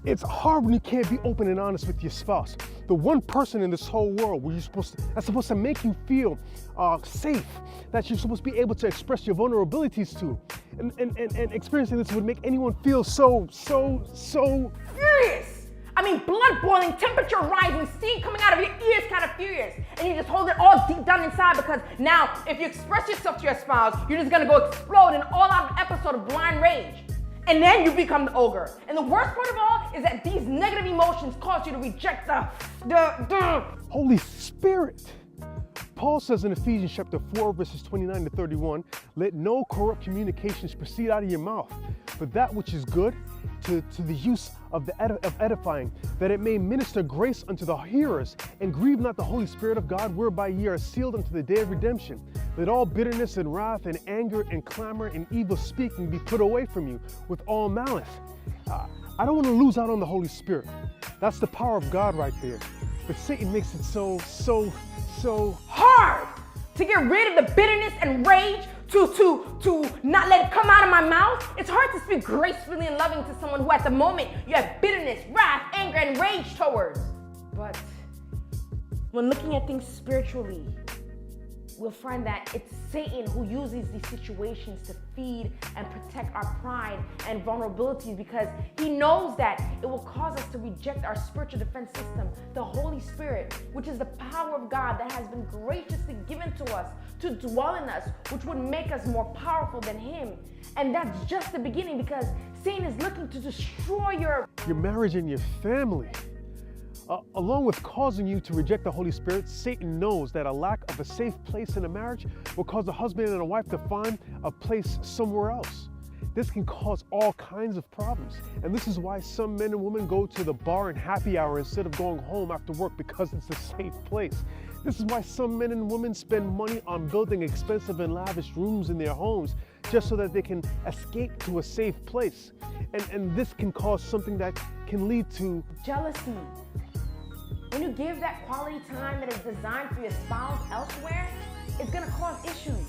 It's hard when you can't be open and honest with your spouse. The one person in this whole world where that's supposed to make you feel safe, that you're supposed to be able to express your vulnerabilities to. And experiencing this would make anyone feel so furious. I mean, blood boiling, temperature rising, steam coming out of your ears, kind of furious. And you just hold it all deep down inside because now, if you express yourself to your spouse, you're just gonna go explode in an all-out episode of blind rage. And then you become the ogre. And the worst part of all is that these negative emotions cause you to reject the Holy Spirit. Paul says in Ephesians chapter 4, verses 29 to 31, let no corrupt communications proceed out of your mouth, but that which is good to the use of edifying, that it may minister grace unto the hearers, and grieve not the Holy Spirit of God, whereby ye are sealed unto the day of redemption. Let all bitterness and wrath and anger and clamor and evil speaking be put away from you with all malice. I don't want to lose out on the Holy Spirit. That's the power of God right there. But Satan makes it so hard to get rid of the bitterness and rage, to not let it come out of my mouth. It's hard to speak gracefully and loving to someone who at the moment you have bitterness, wrath, anger, and rage towards. But when looking at things spiritually, we'll find that it's Satan who uses these situations to feed and protect our pride and vulnerabilities, because he knows that it will cause us to reject our spiritual defense system, the Holy Spirit, which is the power of God that has been graciously given to us to dwell in us, which would make us more powerful than him. And that's just the beginning, because Satan is looking to destroy your marriage and your family. Along with causing you to reject the Holy Spirit, Satan knows that a lack of a safe place in a marriage will cause a husband and a wife to find a place somewhere else. This can cause all kinds of problems. And this is why some men and women go to the bar and happy hour instead of going home after work, because it's a safe place. This is why some men and women spend money on building expensive and lavish rooms in their homes just so that they can escape to a safe place. And this can cause something that can lead to jealousy. When you give that quality time that is designed for your spouse elsewhere, it's gonna cause issues.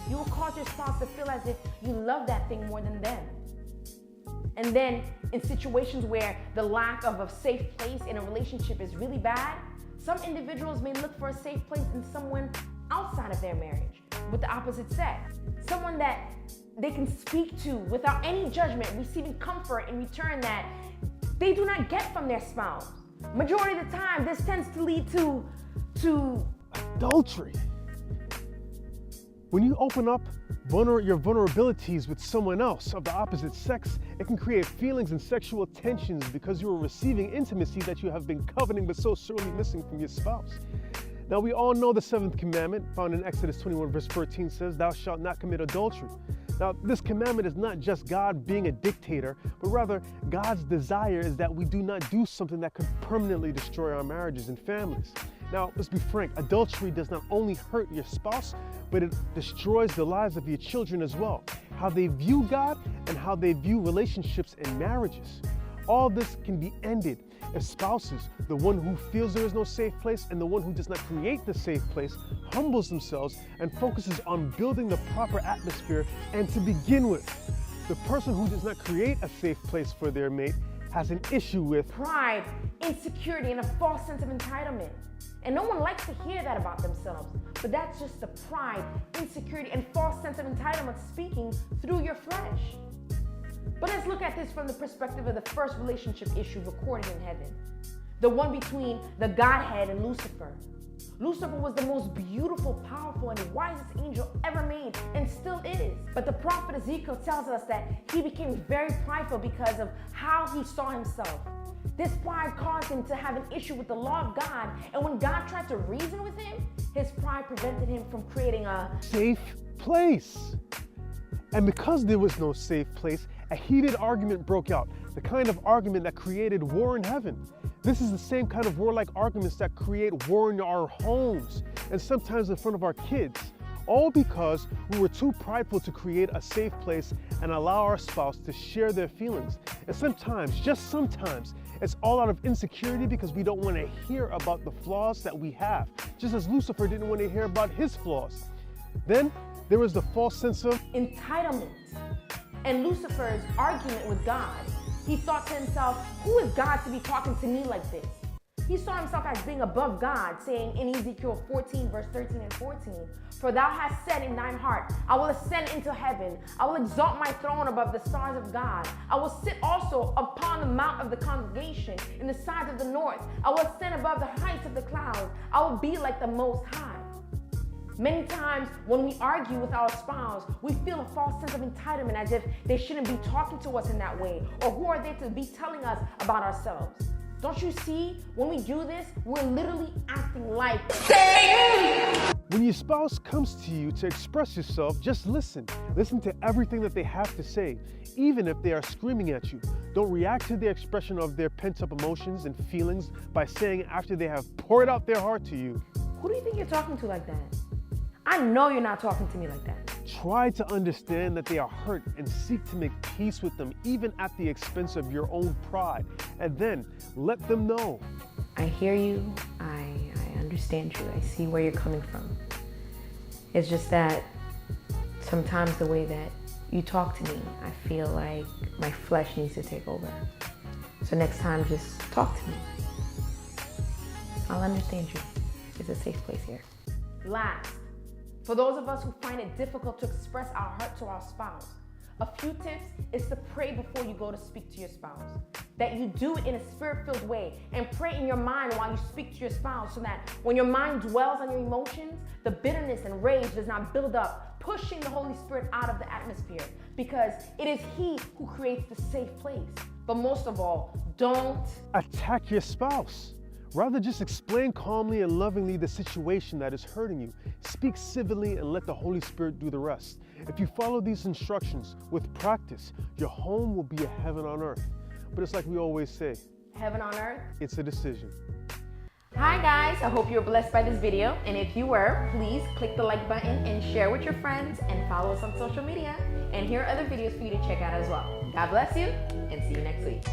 You will cause your spouse to feel as if you love that thing more than them. And then in situations where the lack of a safe place in a relationship is really bad, some individuals may look for a safe place in someone outside of their marriage with the opposite sex. Someone that they can speak to without any judgment, receiving comfort in return that they do not get from their spouse. Majority of the time, this tends to lead to adultery. When you open up your vulnerabilities with someone else of the opposite sex, it can create feelings and sexual tensions because you are receiving intimacy that you have been coveting but so sorely missing from your spouse. Now, we all know the seventh commandment found in Exodus 21 verse 13 says, thou shalt not commit adultery. Now, this commandment is not just God being a dictator, but rather God's desire is that we do not do something that could permanently destroy our marriages and families. Now, let's be frank, adultery does not only hurt your spouse, but it destroys the lives of your children as well. How they view God and how they view relationships and marriages. All this can be ended if spouses, the one who feels there is no safe place and the one who does not create the safe place, humbles themselves and focuses on building the proper atmosphere. And to begin with, the person who does not create a safe place for their mate has an issue with pride, insecurity, and a false sense of entitlement. And no one likes to hear that about themselves, but that's just the pride, insecurity, and false sense of entitlement speaking through your flesh. But let's look at this from the perspective of the first relationship issue recorded in heaven. The one between the Godhead and Lucifer. Lucifer was the most beautiful, powerful, and wisest angel ever made, and still is. But the prophet Ezekiel tells us that he became very prideful because of how he saw himself. This pride caused him to have an issue with the law of God, and when God tried to reason with him, his pride prevented him from creating a safe place. And because there was no safe place, a heated argument broke out, the kind of argument that created war in heaven. This is the same kind of warlike arguments that create war in our homes and sometimes in front of our kids, all because we were too prideful to create a safe place and allow our spouse to share their feelings. And sometimes, just sometimes, It's all out of insecurity because we don't want to hear about the flaws that we have, just as Lucifer didn't want to hear about his flaws. Then there was the false sense of entitlement. And Lucifer's argument with God, he thought to himself, who is God to be talking to me like this? He saw himself as being above God, saying in Ezekiel 14, verse 13 and 14, for thou hast said in thine heart, I will ascend into heaven. I will exalt my throne above the stars of God. I will sit also upon the mount of the congregation in the sides of the north. I will ascend above the heights of the clouds. I will be like the Most High. Many times when we argue with our spouse, we feel a false sense of entitlement as if they shouldn't be talking to us in that way, or who are they to be telling us about ourselves? Don't you see, when we do this, we're literally acting like Satan. When your spouse comes to you to express yourself, just listen. Listen to everything that they have to say, even if they are screaming at you. Don't react to the expression of their pent-up emotions and feelings by saying after they have poured out their heart to you, who do you think you're talking to like that? I know you're not talking to me like that. Try to understand that they are hurt and seek to make peace with them, even at the expense of your own pride. And then let them know. I hear you. I understand you. I see where you're coming from. It's just that sometimes the way that you talk to me, I feel like my flesh needs to take over. So next time, just talk to me. I'll understand you. It's a safe place here. Last, for those of us who find it difficult to express our hurt to our spouse, a few tips is to pray before you go to speak to your spouse. That you do it in a spirit-filled way and pray in your mind while you speak to your spouse so that when your mind dwells on your emotions, the bitterness and rage does not build up, pushing the Holy Spirit out of the atmosphere, because it is He who creates the safe place. But most of all, don't attack your spouse. Rather, just explain calmly and lovingly the situation that is hurting you. Speak civilly and let the Holy Spirit do the rest. If you follow these instructions with practice, your home will be a heaven on earth. But it's like we always say, heaven on earth, it's a decision. Hi guys, I hope you were blessed by this video. And if you were, please click the like button and share with your friends and follow us on social media. And here are other videos for you to check out as well. God bless you and see you next week.